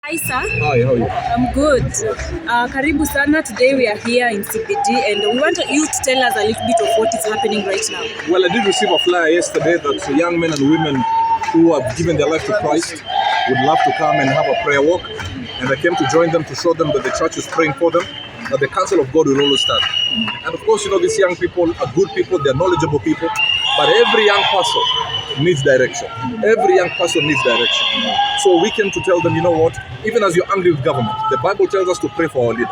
Hi sir. Hi, how are you? I'm good. Karibu sana. Today we are here in CBD and we want you to tell us a little bit of what is happening right now. Well, I did receive a flyer yesterday that young men and women who have given their life to Christ would love to come and have a prayer walk. And I came to join them to show them that the church is praying for them, that the counsel of God will always stand. And of course, you know, these young people are good people, they're knowledgeable people, but every young person needs direction. Every young person needs direction. So we came to tell them, you know what, even as you're angry with government, the Bible tells us to pray for our leaders.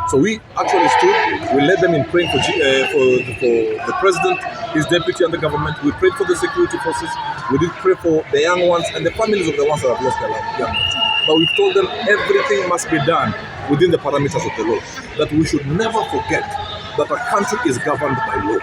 So we actually stood, we led them in praying for the president, his deputy and the government. We prayed for the security forces. We did pray for the young ones and the families of the ones that have lost their young ones. But we've told them everything must be done within the parameters of the law. That we should never forget that a country is governed by law.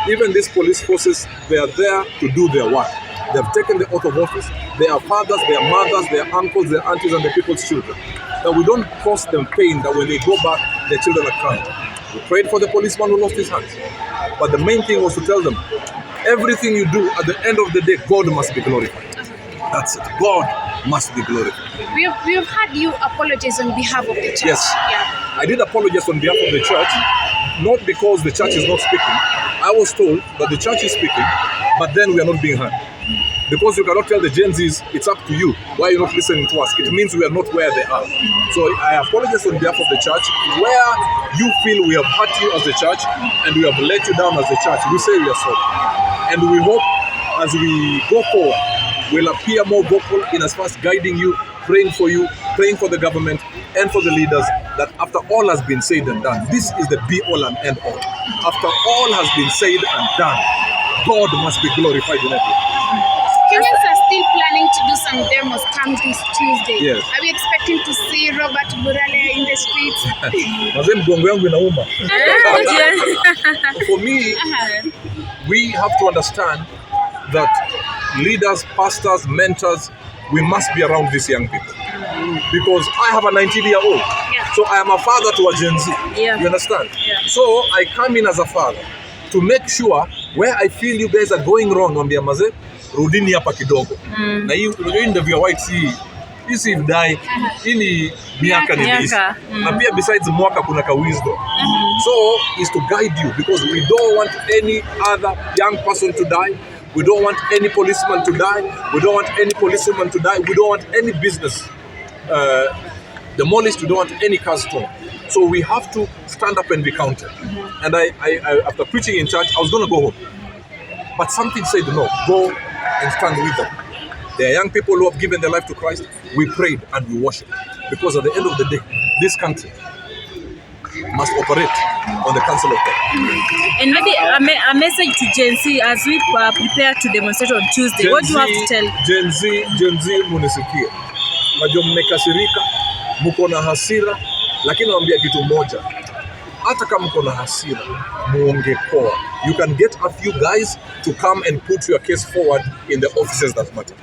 Even these police forces, they are there to do their work. They have taken the oath of office. They are fathers, they are mothers, they are uncles, they are aunties, and the people's children. That we don't cause them pain, that when they go back, their children are crying. We prayed for the policeman who lost his hands. But the main thing was to tell them, everything you do, at the end of the day, God must be glorified. That's it. God must be glorified. We have had you apologize on behalf of the church. Yes. Yeah. I did apologize on behalf of the church, not because the church is not speaking. I was told that the church is speaking, but then we are not being heard. Because you cannot tell the Gen Zs, it's up to you. Why are you not listening to us? It means we are not where they are. So I apologize on behalf of the church. Where you feel we have hurt you as a church and we have let you down as a church, we say we are sorry. And we hope as we go forward, we'll appear more vocal in as far as guiding you, praying for you, praying for the government and for the leaders, that after all has been said and done, this is the be all and end all. After all has been said and done, God must be glorified in everything. Kenyans are still planning to do some demos come this Tuesday. Yes. Are we expecting to see Robert Burale in the streets? Mgongo yangu inauma. For me, we have to understand that leaders, pastors, mentors, we must be around these young people. Because I have a 19-year-old. Yeah. So I am a father to a Gen Z. Yeah. You understand? Yeah. So I come in as a father to make sure where I feel you guys are going wrong, wambia maze, rudini hapa kidogo. Na hii interview white si dai, hii ni miaka ni this. Na pia besides mwaka kuna ka wisdom. So is to guide you, because we don't want any other young person to die. We don't want any policeman to die. We don't want any policewoman to die. We don't want any business demolished. We don't want any car stolen. So we have to stand up and be counted. And I after preaching in church, I was going to go home. But something said, no, go and stand with them. They are young people who have given their life to Christ. We prayed and we worshiped. Because at the end of the day, this country must operate on the counsel of God. And maybe a message to Gen Z as we prepare to demonstrate on Tuesday. What do you have to tell? Gen Z munisikie. Najua mmekasirika, mko na hasira, lakini naambia kitu moja. Hata kama mko na hasira, muonge poa. You can get a few guys to come and put your case forward in the offices that matter.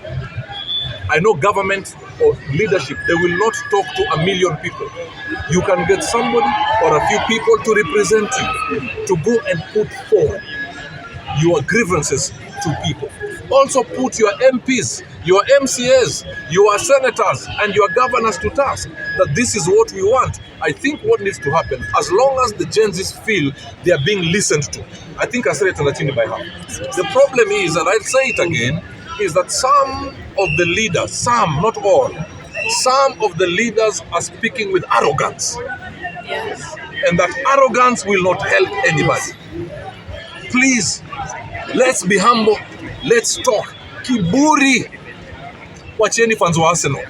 I know government or leadership, they will not talk to a million people. You can get somebody or a few people to represent you, to go and put forward your grievances to people. Also put your MPs, your MCAs, your senators and your governors to task that this is what we want. I think what needs to happen, as long as the Gen Zs feel they are being listened to, I think I said it by half. The problem is, and I'll say it again, is that some of the leaders, some, not all, some of the leaders are speaking with arrogance. Yes. And that arrogance will not help anybody. Please, let's be humble. Let's talk. Kiburi. Wacheni fans wa Arsenal.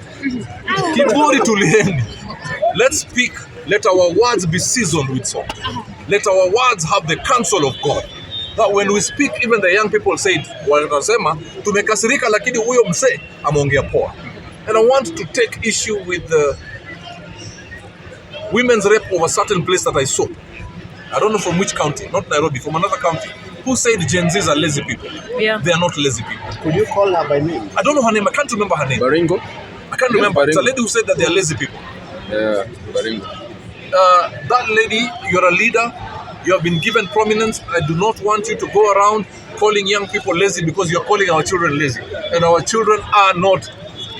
Kiburi tulieni. Let's speak. Let our words be seasoned with salt. Let our words have the counsel of God. That when we speak, even the young people said, wanasema, tumekasirika lakini huyo mse ameongea poa. And I want to take issue with the women's rep of a certain place that I saw. I don't know from which county, not Nairobi, from another county, who said Gen Zs are lazy people. Yeah. They are not lazy people. Could you call her by name? I don't know her name. I can't remember her name. Baringo? I can't remember. It's a lady who said that they are lazy people. Yeah, Baringo. That lady, you're a leader. You have been given prominence. I do not want you to go around calling young people lazy because you're calling our children lazy. And our children are not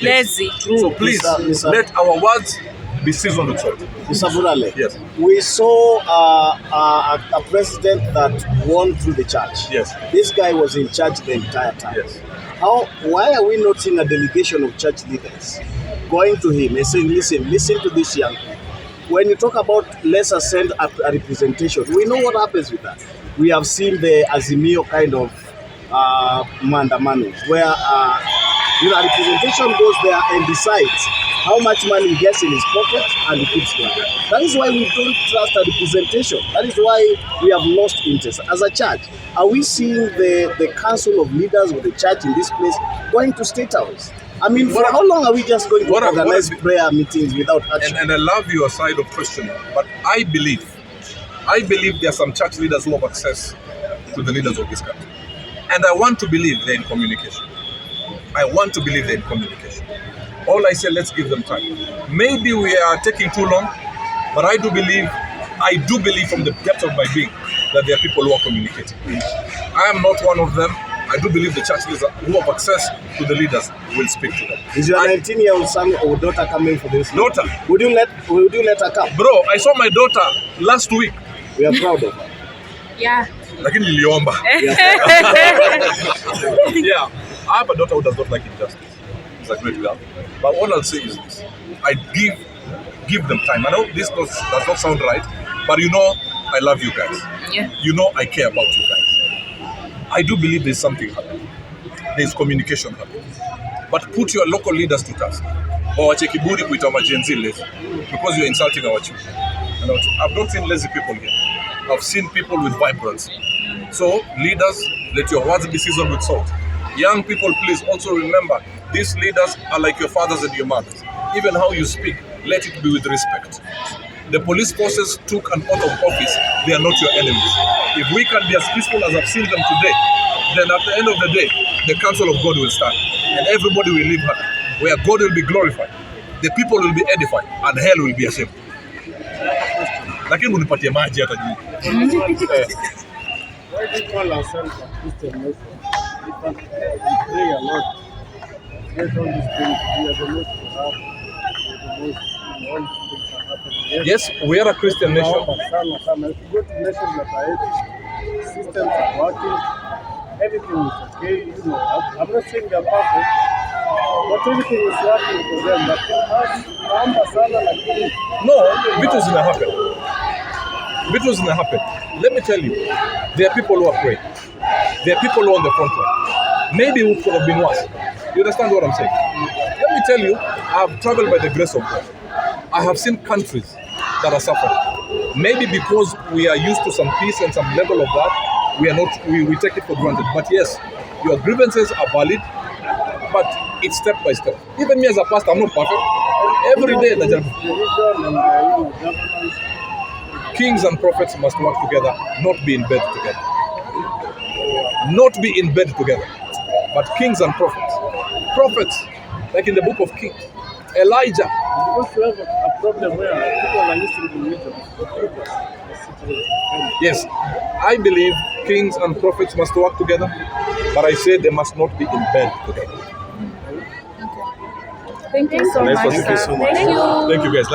place. Lazy. So please, let our words be seasoned with salt. Mr. Burale, Yes. we saw a president that won through the church. Yes. This guy was in charge the entire time. Yes. Why are we not seeing a delegation of church leaders going to him and saying, listen to this young man? When you talk about let's send a representation, we know what happens with that. We have seen the Azimio kind of mandamano, where a representation goes there and decides how much money he gets in his pocket and he keeps going. That is why we don't trust a representation. That is why we have lost interest. As a church, are we seeing the council of leaders of the church in this place going to state house? I mean, for how long are we just going to organize prayer meetings without action? And I love your side of questioning, but I believe there are some church leaders who have access to the leaders of this country. And I want to believe they're in communication. All I say, let's give them time. Maybe we are taking too long, but I do believe from the depth of my being that there are people who are communicating. I am not one of them. I do believe the church leaders who have access to the leaders will speak to them. Is your 19-year-old son or daughter coming for this? Daughter. Would you let her come? Bro, I saw my daughter last week. We are proud of her. Yeah. Lakini niliomba. Yeah. I have a daughter who does not like injustice. It's a great girl. But all I'll say is this. I give them time. I know this does not sound right, but you know I love you guys. Yeah. You know I care about you guys. I do believe there's something happening. There's communication happening. But put your local leaders to task. Or wache kiburi kuita Gen Z lazy, because you're insulting our children. And I've not seen lazy people here. I've seen people with vibrance. So leaders, let your words be seasoned with salt. Young people, please also remember, these leaders are like your fathers and your mothers. Even how you speak, let it be with respect. The police forces took an oath of office. They are not your enemies. If we can be as peaceful as I've seen them today, then at the end of the day, the counsel of God will stand. And everybody will live happy, where God will be glorified, the people will be edified, and hell will be ashamed. Lakini unipatie maji hata juu. Why do you call ourselves a Christian nation? We pray a lot. Get all these things. We are the most to have. We are the most. All these things are happening. Yes, we are a Christian nation. If you go to nations that are rich, systems are working, everything is okay. You know, I'm not saying they're perfect, but everything is working for them. But for us, no, vitu zina happen. Let me tell you, there are people who are praying. There are people who are on the front line. Maybe it could have been worse. You understand what I'm saying? Let me tell you, I have traveled by the grace of God. I have seen countries that are suffering. Maybe because we are used to some peace and some level of that, we take it for granted. But yes, your grievances are valid, but it's step by step. Even me as a pastor, I'm not perfect. Every day, kings and prophets must work together, not be in bed together. Not be in bed together. But kings and prophets. Prophets, like in the book of Kings. Elijah. Because you have a problem where people are listening to religion. Yes, I believe kings and prophets must work together, but I say they must not be in bed together. Thank you so much. Thank you so much. Thank you. Thank you guys.